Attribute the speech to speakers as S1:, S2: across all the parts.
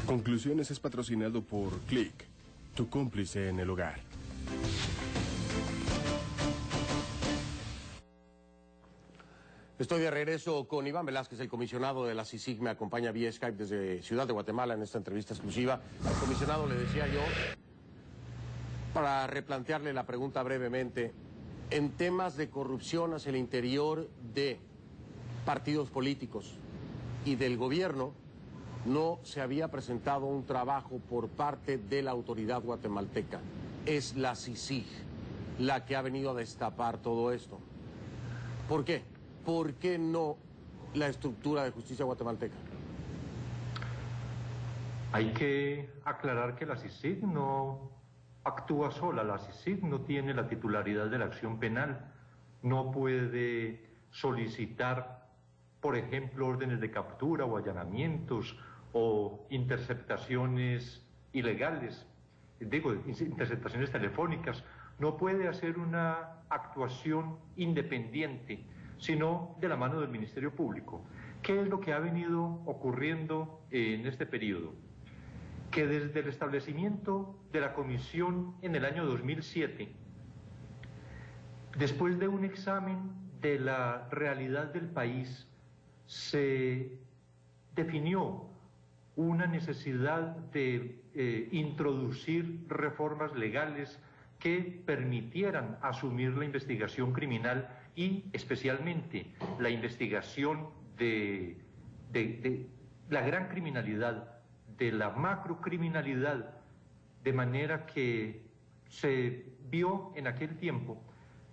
S1: Conclusiones es patrocinado por Click, tu cómplice en el hogar.
S2: Estoy de regreso con Iván Velázquez, el comisionado de la CICIG, me acompaña vía Skype desde Ciudad de Guatemala en esta entrevista exclusiva. Al comisionado le decía yo, para replantearle la pregunta brevemente, en temas de corrupción hacia el interior de partidos políticos y del gobierno, no se había presentado un trabajo por parte de la autoridad guatemalteca. Es la CICIG la que ha venido a destapar todo esto. ¿Por qué? ¿Por qué no la estructura de justicia guatemalteca?
S3: Hay que aclarar que la CICIG no actúa sola, la CICIG no tiene la titularidad de la acción penal, no puede solicitar, por ejemplo, órdenes de captura o allanamientos o interceptaciones ilegales, interceptaciones telefónicas, no puede hacer una actuación independiente, sino de la mano del Ministerio Público. ¿Qué es lo que ha venido ocurriendo en este periodo? Que desde el establecimiento de la comisión en el año 2007, después de un examen de la realidad del país, se definió una necesidad de introducir reformas legales que permitieran asumir la investigación criminal y especialmente la investigación de la gran criminalidad, de la macrocriminalidad, de manera que se vio en aquel tiempo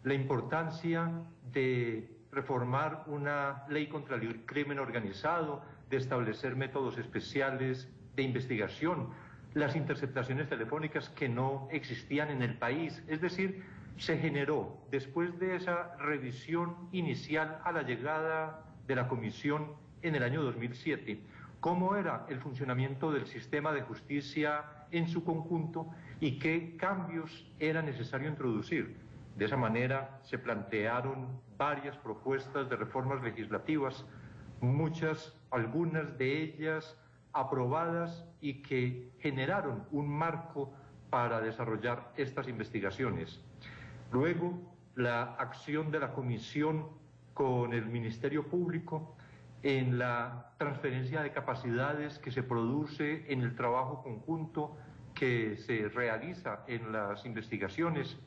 S3: la importancia de reformar una ley contra el crimen organizado, de establecer métodos especiales de investigación, las interceptaciones telefónicas que no existían en el país. Es decir, se generó, después de esa revisión inicial a la llegada de la comisión en el año 2007, cómo era el funcionamiento del sistema de justicia en su conjunto y qué cambios era necesario introducir. De esa manera se plantearon varias propuestas de reformas legislativas, algunas de ellas aprobadas y que generaron un marco para desarrollar estas investigaciones. Luego, la acción de la Comisión con el Ministerio Público en la transferencia de capacidades que se produce en el trabajo conjunto que se realiza en las investigaciones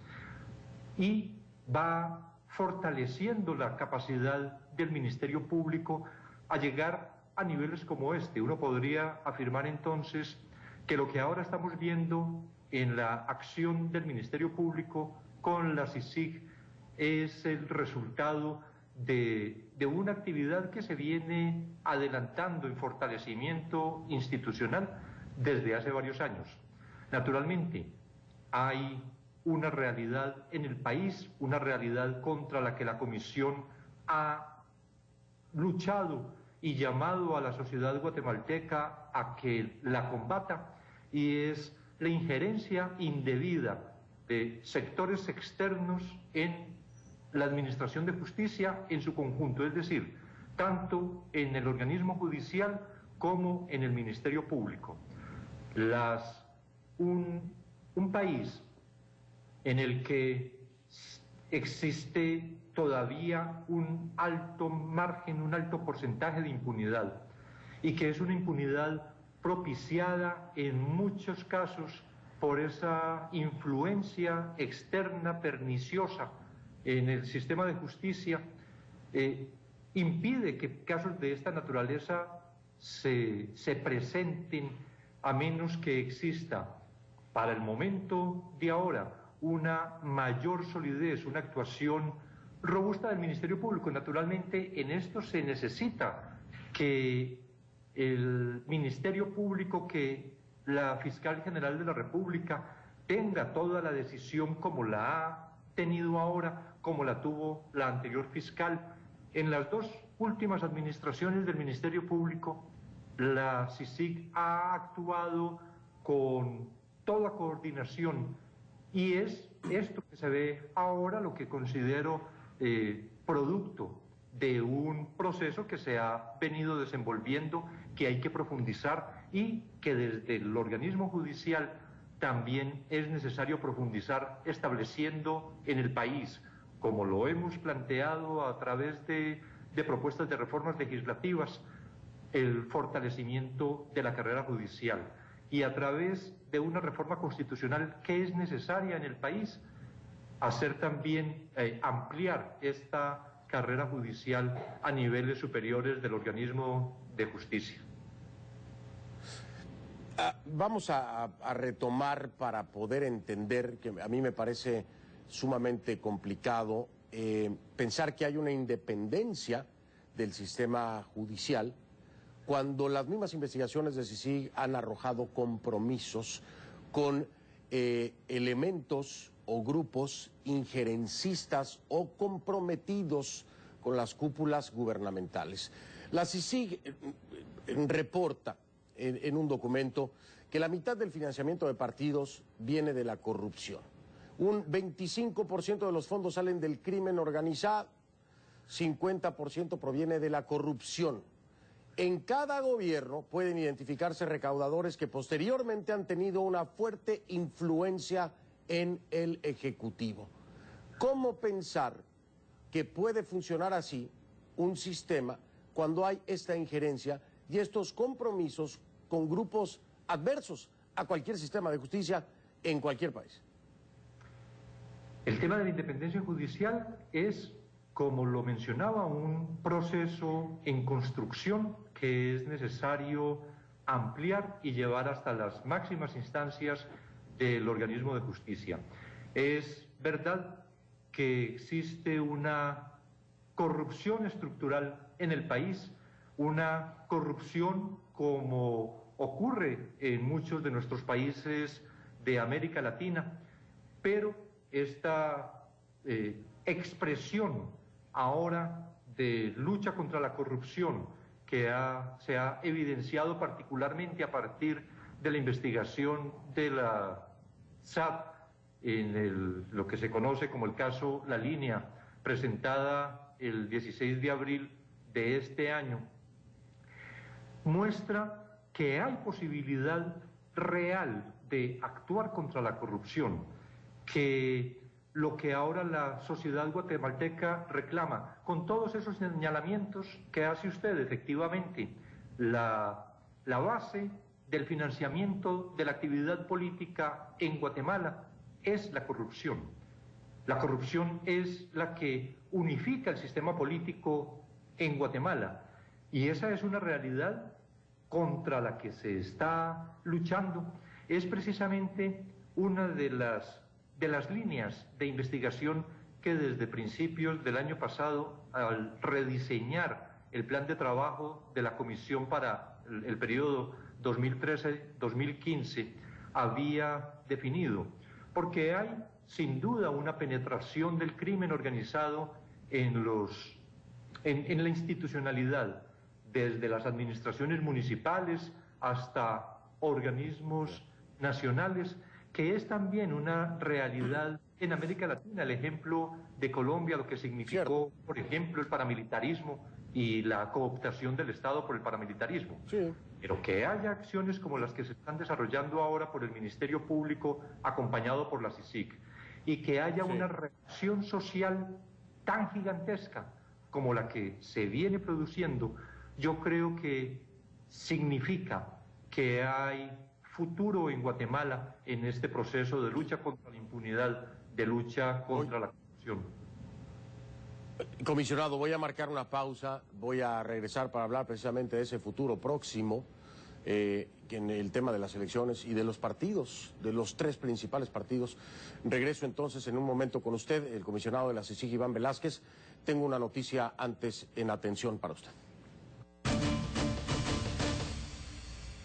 S3: y va fortaleciendo la capacidad del Ministerio Público a llegar a niveles como este. Uno podría afirmar entonces que lo que ahora estamos viendo en la acción del Ministerio Público con la CICIG es el resultado de una actividad que se viene adelantando en fortalecimiento institucional desde hace varios años. Naturalmente, hay una realidad en el país, una realidad contra la que la Comisión ha luchado y llamado a la sociedad guatemalteca a que la combata, y es la injerencia indebida de sectores externos en la administración de justicia en su conjunto, es decir, tanto en el organismo judicial como en el Ministerio Público. Un país en el que existe todavía un alto margen, un alto porcentaje de impunidad, y que es una impunidad propiciada en muchos casos por esa influencia externa perniciosa en el sistema de justicia, impide que casos de esta naturaleza se presenten, a menos que exista para el momento de ahora una mayor solidez, una actuación robusta del Ministerio Público. Naturalmente, en esto se necesita que el Ministerio Público, que la Fiscal General de la República tenga toda la decisión como la ha tenido ahora, como la tuvo la anterior fiscal. En las dos últimas administraciones del Ministerio Público, la CICIG ha actuado con toda coordinación, y es esto que se ve ahora lo que considero producto de un proceso que se ha venido desenvolviendo, que hay que profundizar y que desde el organismo judicial también es necesario profundizar estableciendo en el país, como lo hemos planteado a través de propuestas de reformas legislativas, el fortalecimiento de la carrera judicial y a través de una reforma constitucional que es necesaria en el país, hacer también, ampliar esta carrera judicial a niveles superiores del organismo de justicia.
S2: Vamos a retomar para poder entender, que a mí me parece sumamente complicado pensar que hay una independencia del sistema judicial cuando las mismas investigaciones de CICIG han arrojado compromisos con elementos o grupos injerencistas o comprometidos con las cúpulas gubernamentales. La CICIG reporta en un documento que la mitad del financiamiento de partidos viene de la corrupción. Un 25% de los fondos salen del crimen organizado, 50% proviene de la corrupción. En cada gobierno pueden identificarse recaudadores que posteriormente han tenido una fuerte influencia en el Ejecutivo. ¿Cómo pensar que puede funcionar así un sistema cuando hay esta injerencia y estos compromisos con grupos adversos a cualquier sistema de justicia en cualquier país?
S3: El tema de la independencia judicial es, como lo mencionaba, un proceso en construcción que es necesario ampliar y llevar hasta las máximas instancias del organismo de justicia. Es verdad que existe una corrupción estructural en el país, una corrupción como ocurre en muchos de nuestros países de América Latina, pero esta expresión ahora de lucha contra la corrupción que se ha evidenciado particularmente a partir de la investigación de la SAT en lo que se conoce como el caso La Línea, presentada el 16 de abril de este año, muestra que hay posibilidad real de actuar contra la corrupción, que lo que ahora la sociedad guatemalteca reclama, con todos esos señalamientos que hace usted, efectivamente, la base del financiamiento de la actividad política en Guatemala es la corrupción. La corrupción es la que unifica el sistema político en Guatemala y esa es una realidad contra la que se está luchando. Es precisamente una de las líneas de investigación que desde principios del año pasado, al rediseñar el plan de trabajo de la Comisión para el periodo 2013-2015, había definido, porque hay sin duda una penetración del crimen organizado en la institucionalidad, desde las administraciones municipales hasta organismos nacionales, que es también una realidad en América Latina. El ejemplo de Colombia, lo que significó, por ejemplo, el paramilitarismo y la cooptación del Estado por el paramilitarismo.
S2: Sí.
S3: Pero que haya acciones como las que se están desarrollando ahora por el Ministerio Público, acompañado por la CICIG, y que haya una reacción social tan gigantesca como la que se viene produciendo, yo creo que significa que hay futuro en Guatemala en este proceso de lucha contra la impunidad, de lucha contra la corrupción.
S2: Comisionado, voy a marcar una pausa, voy a regresar para hablar precisamente de ese futuro próximo, en el tema de las elecciones y de los partidos, de los tres principales partidos. Regreso entonces en un momento con usted, el comisionado de la CICIG, Iván Velázquez. Tengo una noticia antes en atención para usted.